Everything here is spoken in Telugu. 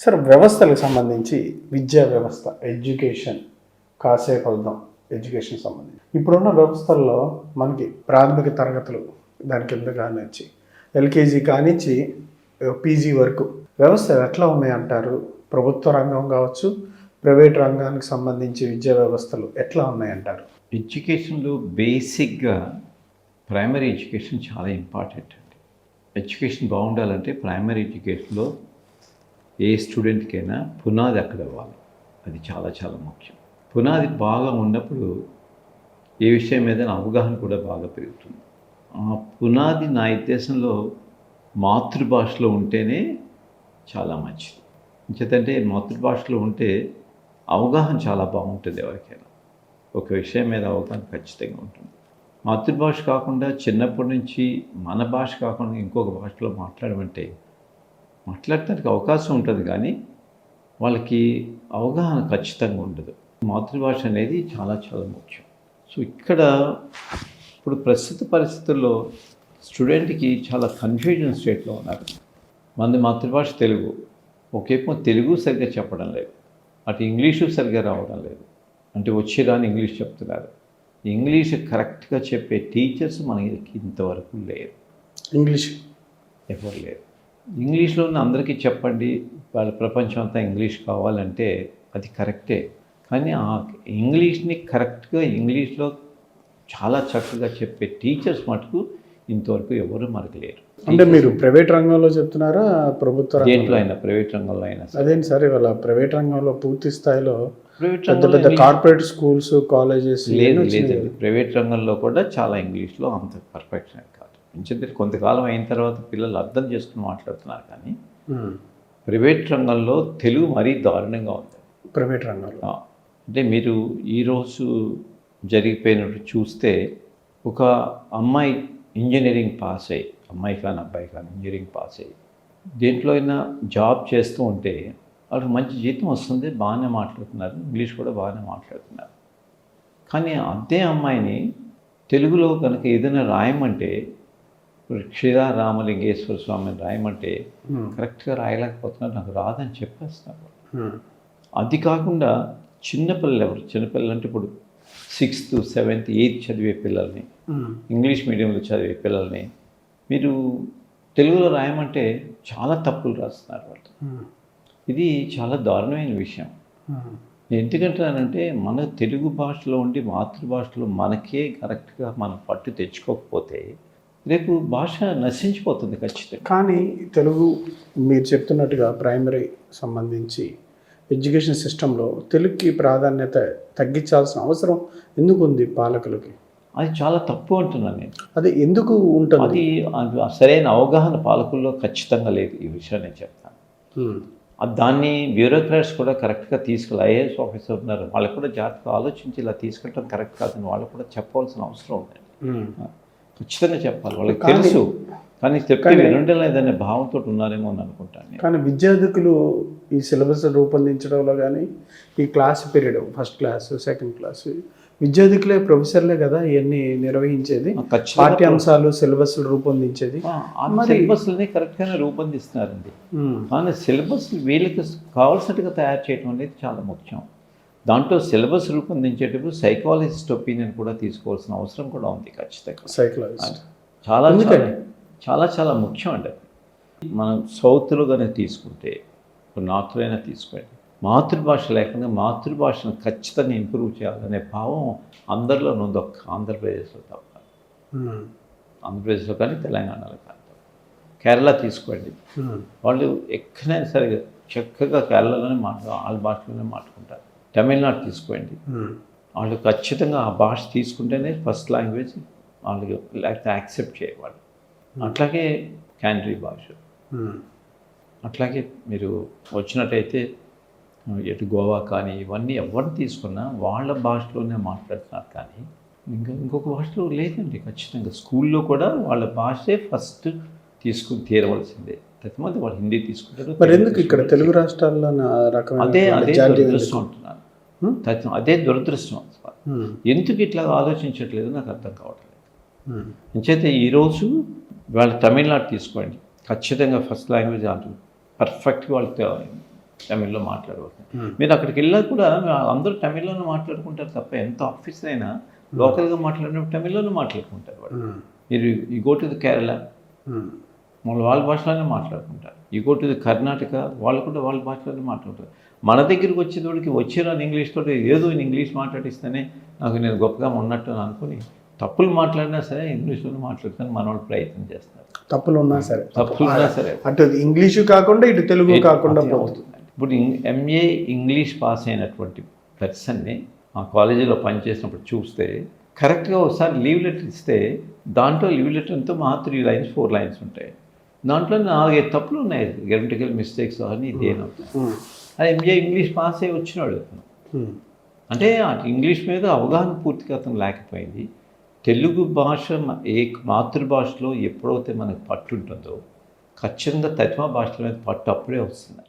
సార్ వ్యవస్థలకు సంబంధించి విద్యా వ్యవస్థ ఎడ్యుకేషన్ కాసేపు అవుదాం. ఎడ్యుకేషన్ సంబంధించి ఇప్పుడున్న వ్యవస్థల్లో మనకి ప్రాథమిక తరగతులు దాని కింద కానిచ్చి ఎల్కేజీ కానిచ్చి పీజీ వరకు వ్యవస్థలు ఎట్లా ఉన్నాయంటారు? ప్రభుత్వ రంగం కావచ్చు, ప్రైవేట్ రంగానికి సంబంధించి విద్యా వ్యవస్థలు ఎట్లా ఉన్నాయంటారు? ఎడ్యుకేషన్లో బేసిక్గా ప్రైమరీ ఎడ్యుకేషన్ చాలా ఇంపార్టెంట్ అండి. ఎడ్యుకేషన్ బాగుండాలంటే ప్రైమరీ ఎడ్యుకేషన్లో ఏ స్టూడెంట్కైనా పునాది అక్కడ అవ్వాలి. అది చాలా చాలా ముఖ్యం. పునాది బాగా ఉన్నప్పుడు ఏ విషయం మీద అవగాహన కూడా బాగా పెరుగుతుంది. ఆ పునాది నా ఉద్దేశంలో మాతృభాషలో ఉంటేనే చాలా మంచిది. ఎందుకంటే మాతృభాషలో ఉంటే అవగాహన చాలా బాగుంటుంది. ఎవరికైనా ఒక విషయం మీద అవగాహన ఖచ్చితంగా ఉంటుంది. మాతృభాష కాకుండా చిన్నప్పటి నుంచి మన భాష కాకుండా ఇంకొక భాషలో మాట్లాడటానికి అవకాశం ఉంటుంది, కానీ వాళ్ళకి అవగాహన ఖచ్చితంగా ఉండదు. మాతృభాష అనేది చాలా చాలా ముఖ్యం. సో ఇక్కడ ఇప్పుడు ప్రస్తుత పరిస్థితుల్లో స్టూడెంట్కి చాలా కన్ఫ్యూజన్ స్టేట్లో ఉన్నారు. మనది మాతృభాష తెలుగు, ఒకేమో తెలుగు సరిగ్గా చెప్పడం లేదు, అటు ఇంగ్లీషు సరిగ్గా రావడం లేదు. అంటే వచ్చి రాని ఇంగ్లీష్ చెప్తున్నారు. ఇంగ్లీష్ కరెక్ట్గా చెప్పే టీచర్స్ మనకి ఇంతవరకు లేరు. ఇంగ్లీష్ ఎవరు లేరు. ఇంగ్లీష్లో అందరికీ చెప్పండి, వాళ్ళ ప్రపంచం అంతా ఇంగ్లీష్ కావాలంటే అది కరెక్టే, కానీ ఆ ఇంగ్లీష్ని కరెక్ట్గా ఇంగ్లీష్లో చాలా చక్కగా చెప్పే టీచర్స్ మటుకు ఇంతవరకు ఎవరు మనకు లేరు. అంటే మీరు ప్రైవేట్ రంగంలో చెప్తున్నారా, ప్రభుత్వ దేంట్లో అయినా, ప్రైవేట్ రంగంలో అయినా? అదేంటి సార్, ఇవాళ ప్రైవేట్ రంగంలో పూర్తి స్థాయిలో పెద్ద పెద్ద కార్పొరేట్ స్కూల్స్, కాలేజెస్ లేదండి. ప్రైవేట్ రంగంలో కూడా చాలా ఇంగ్లీష్లో అంత పర్ఫెక్షన్ కాదు. ఎందుకంటే కొంతకాలం అయిన తర్వాత పిల్లలు అర్థం చేసుకుని మాట్లాడుతున్నారు, కానీ ప్రైవేట్ రంగంలో తెలుగు మరీ దారుణంగా ఉంది. ప్రైవేట్ రంగంలో అంటే మీరు ఈరోజు జరిగిపోయినట్టు చూస్తే, ఒక అమ్మాయి ఇంజనీరింగ్ పాస్ అయ్యి, అమ్మాయి కానీ అబ్బాయి కానీ ఇంజనీరింగ్ పాస్ అయ్యి దేంట్లో అయినా జాబ్ చేస్తూ ఉంటే వాళ్ళకి మంచి జీతం వస్తుంది, బాగానే మాట్లాడుతున్నారు, ఇంగ్లీష్ కూడా బాగానే మాట్లాడుతున్నారు. కానీ అదే అమ్మాయిని తెలుగులో కనుక ఏదైనా రాయమంటే, క్షీరా రామలింగేశ్వర స్వామిని రాయమంటే కరెక్ట్గా రాయలేకపోతున్నారు, నాకు రాదని చెప్పేస్తున్నారు. అది కాకుండా చిన్నపిల్లలు అంటే ఇప్పుడు 6th, 7th, 8th చదివే పిల్లల్ని, ఇంగ్లీష్ మీడియంలో చదివే పిల్లల్ని మీరు తెలుగులో రాయమంటే చాలా తప్పులు రాస్తున్నారు వాళ్ళు. ఇది చాలా దారుణమైన విషయం. ఎందుకంటానంటే మన తెలుగు భాషలో ఉండి మాతృభాషలో మనకే కరెక్ట్గా మనం పట్టు తెచ్చుకోకపోతే రేపు భాష నశించిపోతుంది ఖచ్చితంగా. కానీ తెలుగు మీరు చెప్తున్నట్టుగా ప్రైమరీ సంబంధించి ఎడ్యుకేషన్ సిస్టంలో తెలుగుకి ప్రాధాన్యత తగ్గించాల్సిన అవసరం ఎందుకు ఉంది పాలకులకి? అది చాలా తప్పు అంటున్నాను నేను. అది ఎందుకు ఉంటుంది? అది సరైన అవగాహన పాలకుల్లో ఖచ్చితంగా లేదు. ఈ విషయాన్ని నేను చెప్తాను. దాన్ని బ్యూరోక్రాట్స్ కూడా కరెక్ట్గా ఐఏఎస్ ఆఫీసర్ ఉన్నారు, వాళ్ళకు కూడా జాగ్రత్తగా ఆలోచించి ఇలా తీసుకెళ్ళడం కరెక్ట్ కాదని వాళ్ళు కూడా చెప్పవలసిన అవసరం ఉంది. ఖచ్చితంగా చెప్పాలి, వాళ్ళకి తెలుసు, కానీ చెప్పి వినలేదనే భావంతో ఉన్నారేమో అని అనుకుంటాను. కానీ విద్యార్థులు ఈ సిలబస్ రూపొందించడంలో కానీ ఈ class period, first class, second class, విద్యార్థులే ప్రొఫెసర్లే కదా ఇవన్నీ నిర్వహించేది, పాఠ్యాంశాలు సిలబస్ రూపొందించేది. సిలబస్ని కరెక్ట్గానే రూపొందిస్తున్నారండి, కానీ సిలబస్ వీళ్ళకి కావాల్సినట్టుగా తయారు చేయడం అనేది చాలా ముఖ్యం. దాంట్లో సిలబస్ రూపొందించేటప్పుడు సైకాలజిస్ట్ ఒపీనియన్ కూడా తీసుకోవాల్సిన అవసరం కూడా ఉంది ఖచ్చితంగా. సైకాలజిస్ట్ చాలా చాలా ముఖ్యం అండి. మనం సౌత్లో కానీ తీసుకుంటే, నార్త్లో అయినా తీసుకోండి, మాతృభాష లేకుండా మాతృభాషను ఖచ్చితంగా ఇంప్రూవ్ చేయాలనే భావం అందరిలో ఉంది. ఒక్క ఆంధ్రప్రదేశ్లో తప్ప. ఆంధ్రప్రదేశ్లో కానీ తెలంగాణలో కానీ. కేరళ తీసుకోండి, వాళ్ళు ఎక్కడైనా సరే చక్కగా కేరళలోనే వాళ్ళ భాషలోనే మాట్లాడుకుంటారు. తమిళనాడు తీసుకోండి, వాళ్ళు ఖచ్చితంగా ఆ భాష తీసుకుంటేనే ఫస్ట్ లాంగ్వేజ్ వాళ్ళకి, లేకపోతే యాక్సెప్ట్ చేయవాళ్ళు. అట్లాగే క్యాండ్రీ భాష, అట్లాగే మీరు వచ్చినట్టయితే ఎటు గోవా కానీ ఇవన్నీ ఎవరిని తీసుకున్నా వాళ్ళ భాషలోనే మాట్లాడుతున్నారు, కానీ ఇంకొక భాషలో లేదండి. ఖచ్చితంగా స్కూల్లో కూడా వాళ్ళ భాషే ఫస్ట్ తీసుకుని తీరవలసిందే. ప్రతిమంది వాళ్ళు హిందీ తీసుకుంటారు. మరి ఎందుకు ఇక్కడ తెలుగు రాష్ట్రాల్లో అదే దురదృష్టం అంటున్నాను. అదే దురదృష్టం. ఎందుకు ఇట్లా ఆలోచించట్లేదు నాకు అర్థం కావట్లేదు. అంచేతే ఈరోజు వాళ్ళు తమిళనాడు తీసుకోండి, ఖచ్చితంగా ఫస్ట్ లాంగ్వేజ్ అంటారు, పర్ఫెక్ట్గా వాళ్ళకి తమిళ్లో మాట్లాడవచ్చు. మీరు అక్కడికి వెళ్ళా కూడా అందరూ తమిళ్లోనే మాట్లాడుకుంటారు తప్ప ఎంత ఆఫీస్ అయినా లోకల్గా మాట్లాడినప్పుడు తమిళ్లోనే మాట్లాడుకుంటారు వాళ్ళు. మీరు ఈ గో టు ది కేరళ వాళ్ళ భాషలోనే మాట్లాడుకుంటారు. ఈ గో టు ది కర్ణాటక వాళ్ళు కూడా వాళ్ళ భాషలోనే మాట్లాడుతారు. మన దగ్గరికి వచ్చేటోడికి వచ్చిరాని ఇంగ్లీష్ తోటి ఏదో ఇంగ్లీష్ మాట్లాడిస్తేనే నాకు నేను గొప్పగా ఉన్నట్టు అనుకుని తప్పులు మాట్లాడినా సరే ఇంగ్లీష్లోనే మాట్లాడుతాను మన వాళ్ళు ప్రయత్నం చేస్తారు. తప్పులు ఉన్నా సరే అటు ఇంగ్లీషు కాకుండా ఇటు తెలుగు కాకుండా పోతుంది. ఇప్పుడు ఎంఏ ఇంగ్లీష్ పాస్ అయినటువంటి పర్సన్ని ఆ కాలేజీలో పనిచేసినప్పుడు చూస్తే కరెక్ట్గా ఒకసారి లీవ్ లెటర్ ఇస్తే దాంట్లో లీవ్ లెటర్ ఎంతో 3 lines 4 lines ఉంటాయి. దాంట్లో 4-5 తప్పులు ఉన్నాయి, గ్రామటికల్ మిస్టేక్స్ అని ఇదేనవుతాయి. అది ఎంఏ ఇంగ్లీష్ పాస్ అయ్యి వచ్చినాడు అతను. అంటే అటు ఇంగ్లీష్ మీద అవగాహన పూర్తిగా అతను లేకపోయింది. తెలుగు భాష మాతృభాషలో ఎప్పుడైతే మనకు పట్టు ఉంటుందో ఖచ్చితంగా తత్వ భాషల మీద పట్టు అప్పుడే వస్తుంది.